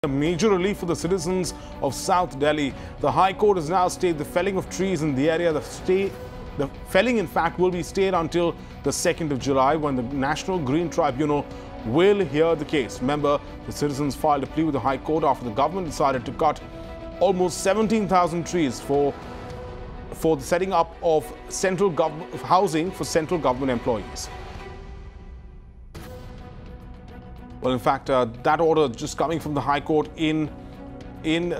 A major relief for the citizens of South Delhi. The High Court has now stayed the felling of trees in the area. The felling, in fact, will be stayed until the 2nd of July when the National Green Tribunal will hear the case. Remember, the citizens filed a plea with the High Court after the government decided to cut almost 17,000 trees for the setting up of housing for central government employees. Well, in fact, that order just coming from the High Court in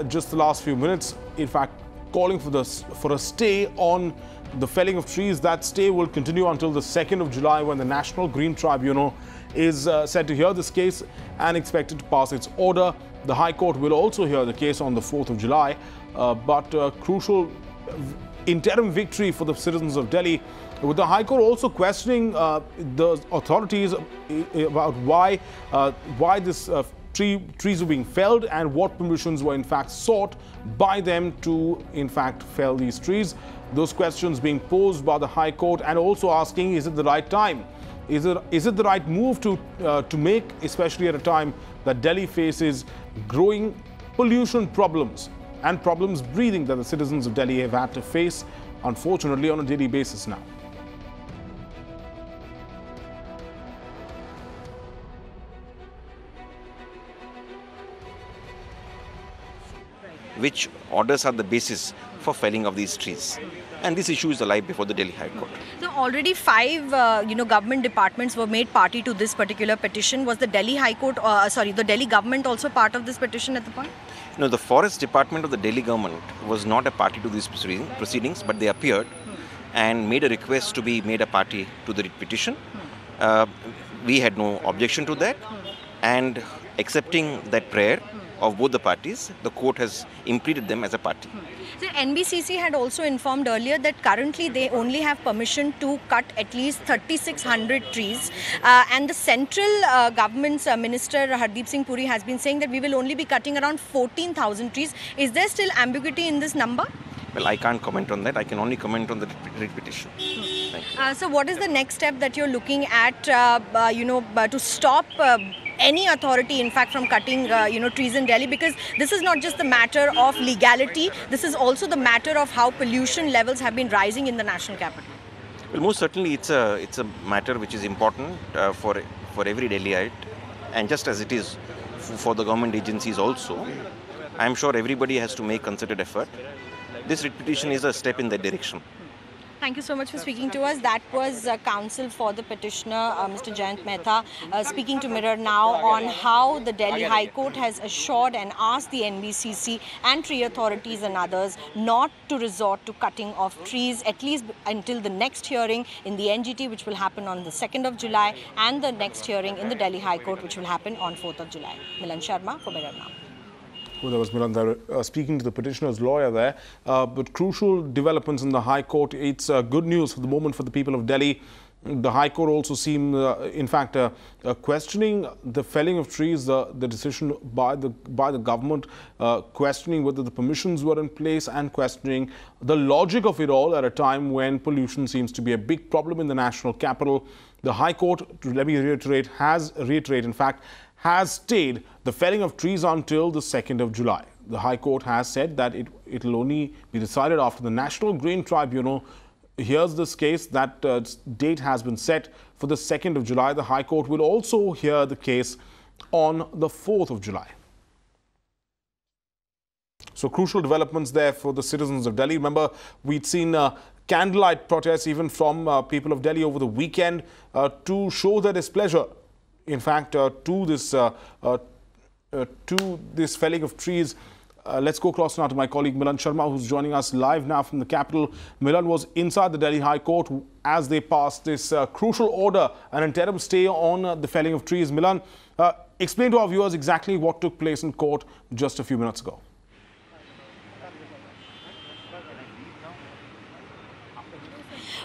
just the last few minutes, in fact, calling for a stay on the felling of trees. That stay will continue until the 2nd of July when the National Green Tribunal is set to hear this case and expected to pass its order. The High Court will also hear the case on the 4th of July, but crucial interim victory for the citizens of Delhi, with the High Court also questioning the authorities about why this trees were being felled and what permissions were in fact sought by them to in fact fell these trees. Those questions being posed by the High Court and also asking, is it the right time? Is it the right move to make, especially at a time that Delhi faces growing pollution problems and problems breathing that the citizens of Delhi have had to face, unfortunately, on a daily basis now. Which orders are the basis for felling of these trees? And this issue is alive before the Delhi High Court. So already 5 government departments were made party to this particular petition. Was the Delhi High Court, the Delhi government also part of this petition at the point? No, the Forest Department of the Delhi government was not a party to these proceedings, but they appeared and made a request to be made a party to the petition. We had no objection to that, and accepting that prayer of both the parties, the court has implemented them as a party. So NBCC had also informed earlier that currently they only have permission to cut at least 3,600 trees, and the central government's Minister Hardeep Singh Puri has been saying that we will only be cutting around 14,000 trees. Is there still ambiguity in this number? Well, I can't comment on that. I can only comment on the writ petition. So what is the next step that you're looking at, to stop any authority, in fact, from cutting, trees in Delhi? Because this is not just the matter of legality. This is also the matter of how pollution levels have been rising in the national capital. Well, most certainly it's a matter which is important for every Delhiite, and just as it is for the government agencies also. I'm sure everybody has to make concerted effort. This writ petition is a step in that direction. Thank you so much for speaking to us. That was counsel for the petitioner, Mr. Jayant Mehta, speaking to Mirror Now on how the Delhi High Court has assured and asked the NBCC and tree authorities and others not to resort to cutting of trees, at least until the next hearing in the NGT, which will happen on the 2nd of July, and the next hearing in the Delhi High Court, which will happen on 4th of July. Milan Sharma for Mirror Now. Well, that was Milan there, speaking to the petitioner's lawyer there. But crucial developments in the High Court. It's good news for the moment for the people of Delhi. The High Court also seemed, in fact, questioning the felling of trees, the decision by the government, questioning whether the permissions were in place and questioning the logic of it all at a time when pollution seems to be a big problem in the national capital. The High Court, let me reiterate, has stayed the felling of trees until the 2nd of July. The High Court has said that it will only be decided after the National Green Tribunal hears this case. That date has been set for the 2nd of July. The High Court will also hear the case on the 4th of July. So crucial developments there for the citizens of Delhi. Remember, we'd seen candlelight protests even from people of Delhi over the weekend to show their displeasure, in fact, to this felling of trees. Let's go across now to my colleague Milan Sharma, who's joining us live now from the capital. Milan was inside the Delhi High Court as they passed this crucial order, an interim stay on the felling of trees. Milan, explain to our viewers exactly what took place in court just a few minutes ago.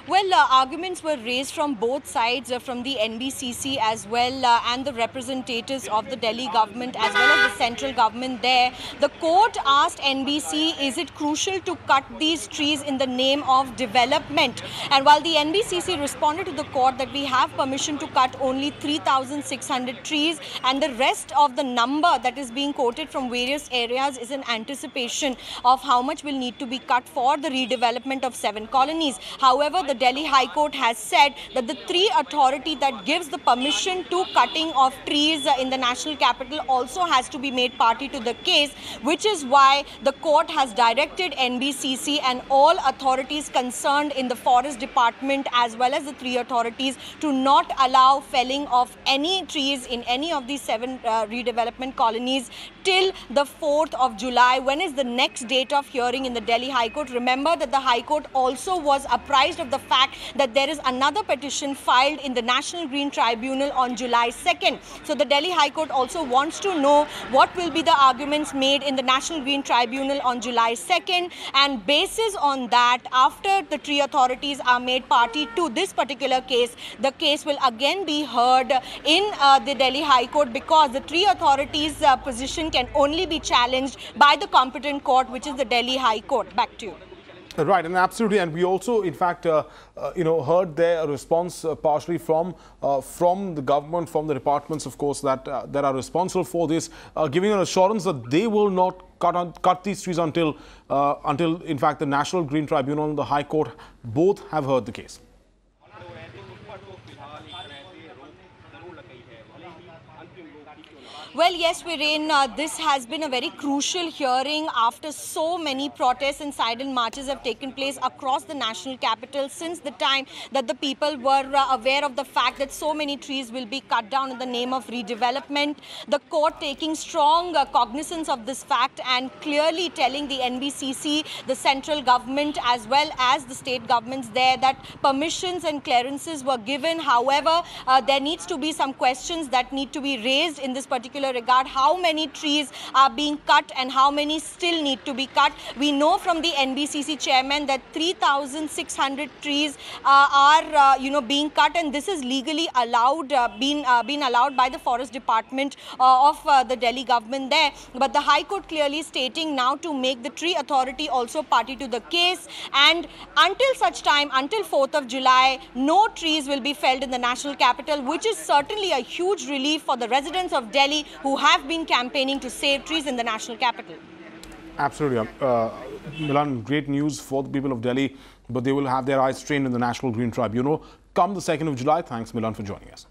Well, arguments were raised from both sides, from the NBCC as well and the representatives of the Delhi government as well as the central government there. The court asked NBC, is it crucial to cut these trees in the name of development? And while the NBCC responded to the court that we have permission to cut only 3,600 trees, and the rest of the number that is being quoted from various areas is in anticipation of how much will need to be cut for the redevelopment of 7 colonies. However, the Delhi High Court has said that the 3 authority that gives the permission to cutting of trees in the national capital also has to be made party to the case, which is why the court has directed NBCC and all authorities concerned in the forest department as well as the 3 authorities to not allow felling of any trees in any of these 7 redevelopment colonies till the 4th of July, when is the next date of hearing in the Delhi High Court. Remember that the High Court also was apprised of the fact that there is another petition filed in the National Green Tribunal on July 2nd. So the Delhi High Court also wants to know what will be the arguments made in the National Green Tribunal on July 2nd, and basis on that, after the 3 authorities are made party to this particular case, the case will again be heard in the Delhi High Court, because the 3 authorities' position can only be challenged by the competent court, which is the Delhi High Court. Back to you. Right, and absolutely, and we also, in fact, heard there a response partially from the government, from the departments, of course, that are responsible for this, giving an assurance that they will not cut these trees until, in fact, the National Green Tribunal and the High Court both have heard the case. Well, yes, Viren, this has been a very crucial hearing after so many protests and silent marches have taken place across the national capital since the time that the people were aware of the fact that so many trees will be cut down in the name of redevelopment. The court taking strong cognizance of this fact and clearly telling the NBCC, the central government as well as the state governments there, that permissions and clearances were given. However, there needs to be some questions that need to be raised in this particular regard. How many trees are being cut and how many still need to be cut? We know from the NBCC chairman that 3,600 trees are being cut, and this is legally allowed, been allowed by the forest department of the Delhi government there. But the High Court clearly stating now to make the tree authority also party to the case, and until such time, until 4th of July, no trees will be felled in the national capital, which is certainly a huge relief for the residents of Delhi who have been campaigning to save trees in the national capital. Absolutely. Milan, great news for the people of Delhi, but they will have their eyes trained in the National Green Tribunal come the 2nd of July. Thanks, Milan, for joining us.